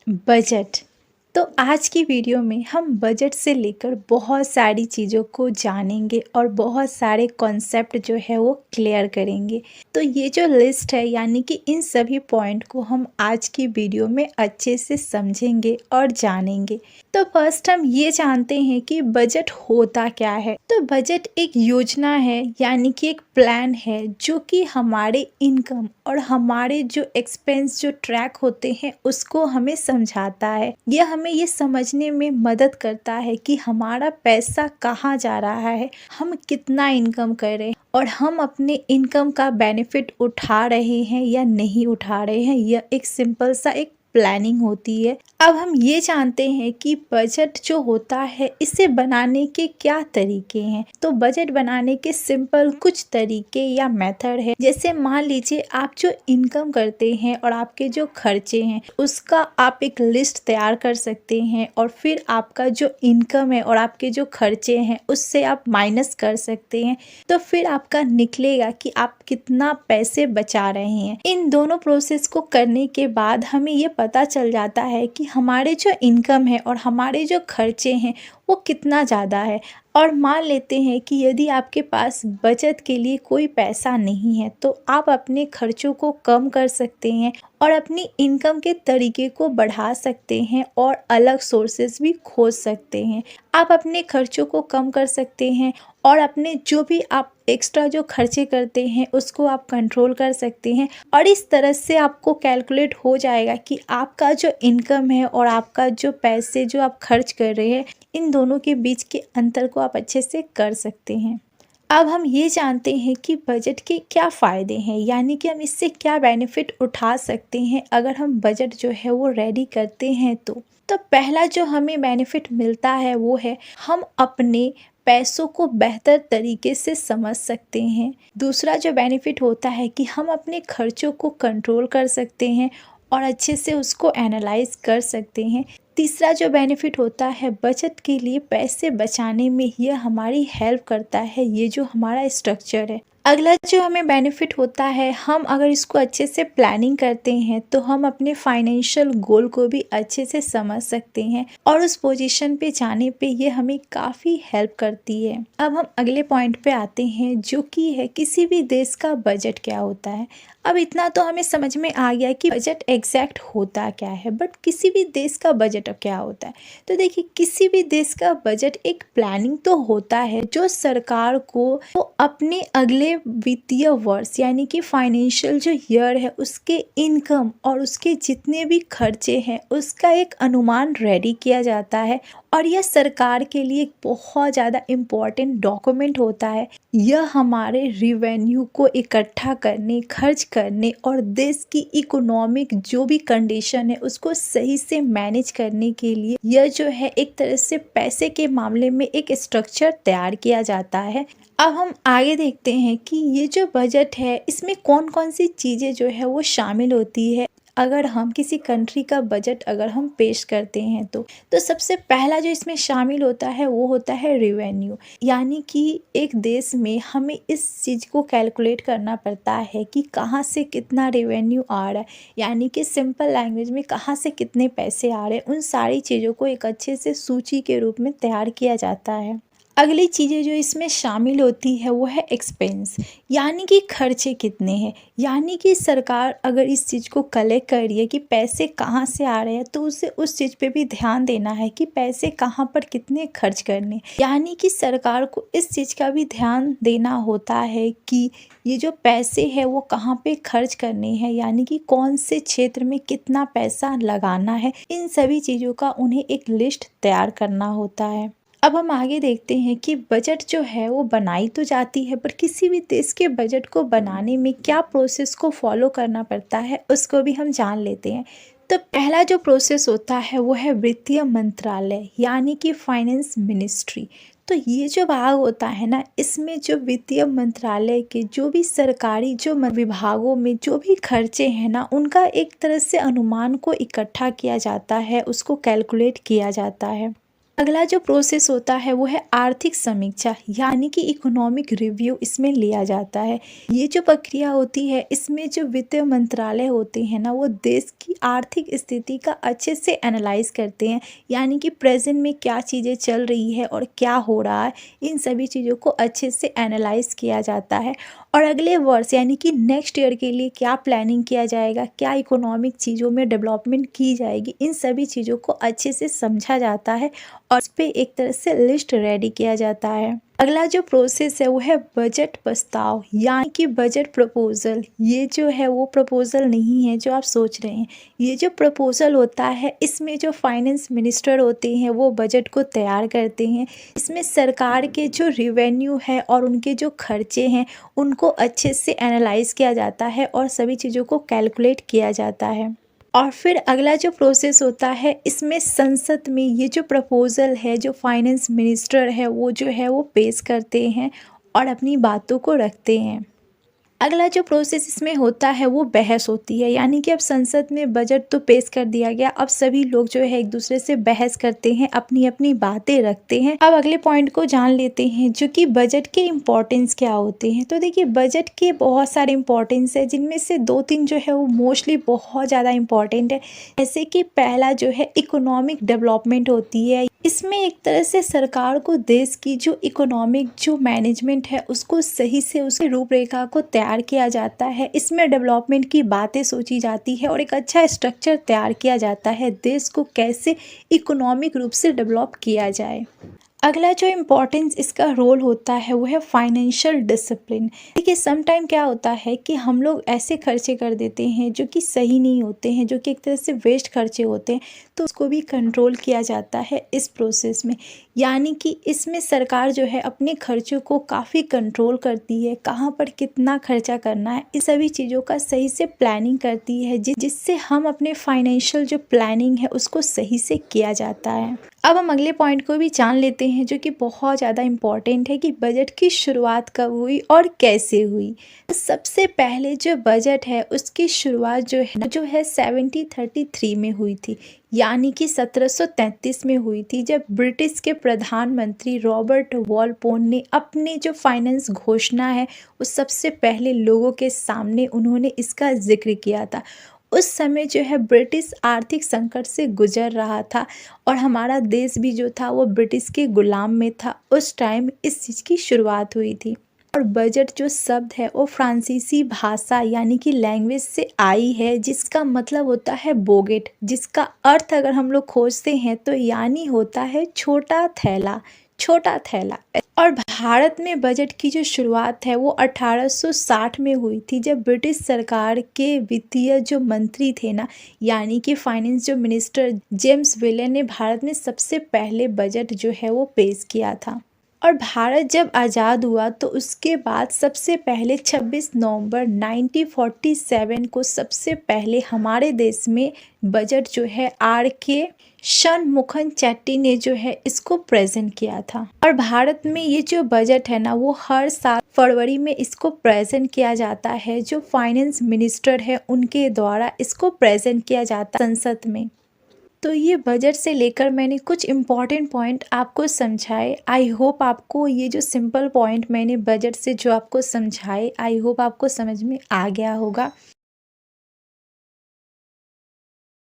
Budget. तो आज की वीडियो में हम बजट से लेकर बहुत सारी चीज़ों को जानेंगे और बहुत सारे कॉन्सेप्ट जो है वो क्लियर करेंगे। तो ये जो लिस्ट है यानी कि इन सभी पॉइंट को हम आज की वीडियो में अच्छे से समझेंगे और जानेंगे। तो फर्स्ट हम ये जानते हैं कि बजट होता क्या है। तो बजट एक योजना है यानी कि एक प्लान है जो कि हमारे इनकम और हमारे जो एक्सपेंस जो ट्रैक होते हैं उसको हमें समझाता है। यह हमें ये समझने में मदद करता है कि हमारा पैसा कहाँ जा रहा है, हम कितना इनकम कर रहे हैं और हम अपने इनकम का बेनिफिट उठा रहे हैं या नहीं उठा रहे हैं। यह एक सिंपल सा एक प्लानिंग होती है। अब हम ये जानते हैं कि बजट जो होता है इसे बनाने के क्या तरीके हैं। तो बजट बनाने के सिंपल कुछ तरीके या मेथड है। जैसे मान लीजिए आप जो इनकम करते हैं और आपके जो खर्चे हैं उसका आप एक लिस्ट तैयार कर सकते हैं और फिर आपका जो इनकम है और आपके जो खर्चे हैं उससे आप माइनस कर सकते हैं। तो फिर आपका निकलेगा कि आप कितना पैसे बचा रहे हैं। इन दोनों प्रोसेस को करने के बाद हमें ये पता चल जाता है कि हमारे जो इनकम है और हमारे जो खर्चे हैं वो कितना ज़्यादा है। और मान लेते हैं कि यदि आपके पास बचत के लिए कोई पैसा नहीं है तो आप अपने खर्चों को कम कर सकते हैं और अपनी इनकम के तरीके को बढ़ा सकते हैं और अलग सोर्सेज भी खोज सकते हैं। आप अपने खर्चों को कम कर सकते हैं और अपने जो भी आप एक्स्ट्रा जो खर्चे करते हैं उसको आप कंट्रोल कर सकते हैं। और इस तरह से आपको कैलकुलेट हो जाएगा कि आपका जो इनकम है और आपका जो पैसे जो आप खर्च कर रहे हैं इन दोनों के बीच के अंतर को आप अच्छे से कर सकते हैं। अब हम ये जानते हैं कि बजट के क्या फ़ायदे हैं यानी कि हम इससे क्या बेनिफिट उठा सकते हैं अगर हम बजट जो है वो रेडी करते हैं। तो पहला जो हमें बेनिफिट मिलता है वो है हम अपने पैसों को बेहतर तरीके से समझ सकते हैं। दूसरा जो बेनिफिट होता है कि हम अपने खर्चों को कंट्रोल कर सकते हैं और अच्छे से उसको एनालाइज कर सकते हैं। तीसरा जो बेनिफिट होता है बचत के लिए पैसे बचाने में, यह हमारी हेल्प करता है, ये जो हमारा स्ट्रक्चर है। अगला जो हमें बेनिफिट होता है, हम अगर इसको अच्छे से प्लानिंग करते हैं तो हम अपने फाइनेंशियल गोल को भी अच्छे से समझ सकते हैं और उस पोजीशन पे जाने पे ये हमें काफ़ी हेल्प करती है। अब हम अगले पॉइंट पे आते हैं जो कि है किसी भी देश का बजट क्या होता है। अब इतना तो हमें समझ में आ गया कि बजट एग्जैक्ट होता क्या है, बट किसी भी देश का बजट क्या होता है। तो देखिए किसी भी देश का बजट एक प्लानिंग तो होता है जो सरकार को वो अपने अगले वित्तीय वर्ष यानी कि फाइनेंशियल जो ईयर है उसके इनकम और उसके जितने भी खर्चे हैं उसका एक अनुमान रेडी किया जाता है। और यह सरकार के लिए बहुत ज़्यादा इम्पोर्टेंट डॉक्यूमेंट होता है। यह हमारे रिवेन्यू को इकट्ठा करने, खर्च करने और देश की इकोनॉमिक जो भी कंडीशन है उसको सही से मैनेज करने के लिए यह जो है एक तरह से पैसे के मामले में एक स्ट्रक्चर तैयार किया जाता है। अब हम आगे देखते हैं कि ये जो बजट है इसमें कौन कौन सी चीज़ें जो है वो शामिल होती है। अगर हम किसी कंट्री का बजट अगर हम पेश करते हैं तो सबसे पहला जो इसमें शामिल होता है वो होता है रेवेन्यू। यानी कि एक देश में हमें इस चीज़ को कैलकुलेट करना पड़ता है कि कहाँ से कितना रेवेन्यू आ रहा है, यानी कि सिंपल लैंग्वेज में कहाँ से कितने पैसे आ रहे हैं। उन सारी चीज़ों को एक अच्छे से सूची के रूप में तैयार किया जाता है। अगली चीज़ें जो इसमें शामिल होती है वो है एक्सपेंस, यानी कि खर्चे कितने हैं। यानी कि सरकार अगर इस चीज़ को कलेक्ट कर रही है कि पैसे कहाँ से आ रहे हैं तो उसे उस चीज़ पे भी ध्यान देना है कि पैसे कहाँ पर कितने खर्च करने। यानी कि सरकार को इस चीज़ का भी ध्यान देना होता है कि ये जो पैसे हैं वो कहाँ पे खर्च करने हैं, यानी कि कौन से क्षेत्र में कितना पैसा लगाना है। इन सभी चीज़ों का उन्हें एक लिस्ट तैयार करना होता है। अब हम आगे देखते हैं कि बजट जो है वो बनाई तो जाती है, पर किसी भी देश के बजट को बनाने में क्या प्रोसेस को फॉलो करना पड़ता है उसको भी हम जान लेते हैं। तो पहला जो प्रोसेस होता है वो है वित्तीय मंत्रालय यानी कि फाइनेंस मिनिस्ट्री। तो ये जो भाग होता है ना, इसमें जो वित्तीय मंत्रालय के जो भी सरकारी जो विभागों में जो भी खर्चे हैं ना उनका एक तरह से अनुमान को इकट्ठा किया जाता है, उसको कैलकुलेट किया जाता है। अगला जो प्रोसेस होता है वो है आर्थिक समीक्षा, यानी कि इकोनॉमिक रिव्यू इसमें लिया जाता है। ये जो प्रक्रिया होती है इसमें जो वित्त मंत्रालय होते हैं ना, वो देश की आर्थिक स्थिति का अच्छे से एनालाइज करते हैं, यानी कि प्रेजेंट में क्या चीज़ें चल रही है और क्या हो रहा है, इन सभी चीज़ों को अच्छे से एनालाइज किया जाता है। और अगले वर्ष यानी कि नेक्स्ट ईयर के लिए क्या प्लानिंग किया जाएगा, क्या इकोनॉमिक चीज़ों में डेवलपमेंट की जाएगी, इन सभी चीज़ों को अच्छे से समझा जाता है और उस पे एक तरह से लिस्ट रेडी किया जाता है। अगला जो प्रोसेस है वो है बजट प्रस्ताव, यानी कि बजट प्रपोजल। ये जो है वो प्रपोजल नहीं है जो आप सोच रहे हैं, ये जो प्रपोजल होता है इसमें जो फाइनेंस मिनिस्टर होते हैं वो बजट को तैयार करते हैं। इसमें सरकार के जो रिवेन्यू है और उनके जो खर्चे हैं उनको अच्छे से एनालाइज किया जाता है और सभी चीज़ों को कैलकुलेट किया जाता है। और फिर अगला जो प्रोसेस होता है इसमें संसद में ये जो प्रपोज़ल है जो फाइनेंस मिनिस्टर है वो पेश करते हैं और अपनी बातों को रखते हैं। अगला जो प्रोसेस इसमें होता है वो बहस होती है, यानी कि अब संसद में बजट तो पेश कर दिया गया, अब सभी लोग जो है एक दूसरे से बहस करते हैं, अपनी अपनी बातें रखते हैं। अब अगले पॉइंट को जान लेते हैं जो कि बजट के इम्पोर्टेंस क्या होते हैं। तो देखिए बजट के बहुत सारे इम्पोर्टेंस है, जिनमें से 2-3 जो है वो मोस्टली बहुत ज़्यादा इम्पॉर्टेंट है। जैसे कि पहला जो है इकोनॉमिक डेवलपमेंट होती है। इसमें एक तरह से सरकार को देश की जो इकोनॉमिक जो मैनेजमेंट है उसको सही से उसकी रूपरेखा को तैयार किया जाता है। इसमें डेवलपमेंट की बातें सोची जाती है और एक अच्छा स्ट्रक्चर तैयार किया जाता है देश को कैसे इकोनॉमिक रूप से डेवलप किया जाए। अगला जो इम्पोर्टेंस इसका रोल होता है वो है फाइनेंशियल डिसिप्लिन। देखिए समटाइम क्या होता है कि हम लोग ऐसे खर्चे कर देते हैं जो कि सही नहीं होते हैं, जो कि एक तरह से वेस्ट खर्चे होते हैं, तो उसको भी कंट्रोल किया जाता है इस प्रोसेस में। यानी कि इसमें सरकार जो है अपने खर्चों को काफ़ी कंट्रोल करती है, कहाँ पर कितना खर्चा करना है, इस सभी चीज़ों का सही से प्लानिंग करती है, जिससे हम अपने फाइनेंशियल जो प्लानिंग है उसको सही से किया जाता है। अब हम अगले पॉइंट को भी जान लेते हैं जो कि बहुत ज़्यादा इम्पॉर्टेंट है कि बजट की शुरुआत कब हुई और कैसे हुई। तो सबसे पहले जो बजट है उसकी शुरुआत जो है 1733 में हुई थी, यानी कि 1733 में हुई थी, जब ब्रिटिश के प्रधानमंत्री रॉबर्ट वॉलपोन ने अपने जो फाइनेंस घोषणा है उस सबसे पहले लोगों के सामने उन्होंने इसका जिक्र किया था। उस समय जो है ब्रिटिश आर्थिक संकट से गुजर रहा था और हमारा देश भी जो था वो ब्रिटिश के गुलाम में था। उस टाइम इस चीज़ की शुरुआत हुई थी। और बजट जो शब्द है वो फ्रांसीसी भाषा यानी कि लैंग्वेज से आई है, जिसका मतलब होता है बोगेट, जिसका अर्थ अगर हम लोग खोजते हैं तो यानी होता है छोटा थैला, छोटा थैला। और भारत में बजट की जो शुरुआत है वो 1860 में हुई थी, जब ब्रिटिश सरकार के वित्तीय जो मंत्री थे ना, यानी कि फाइनेंस जो मिनिस्टर जेम्स विले ने भारत में सबसे पहले बजट जो है वो पेश किया था। और भारत जब आज़ाद हुआ तो उसके बाद सबसे पहले 26 नवंबर 1947 को सबसे पहले हमारे देश में बजट जो है R.K. शनमुखन चेट्टी ने जो है इसको प्रेजेंट किया था। और भारत में ये जो बजट है ना वो हर साल फरवरी में इसको प्रेजेंट किया जाता है, जो फाइनेंस मिनिस्टर है उनके द्वारा इसको प्रेजेंट किया जाता है संसद में। तो ये बजट से लेकर मैंने कुछ इम्पॉर्टेंट पॉइंट आपको समझाए। आई होप आपको ये जो सिंपल पॉइंट मैंने बजट से जो आपको समझाए, आई होप आपको समझ में आ गया होगा।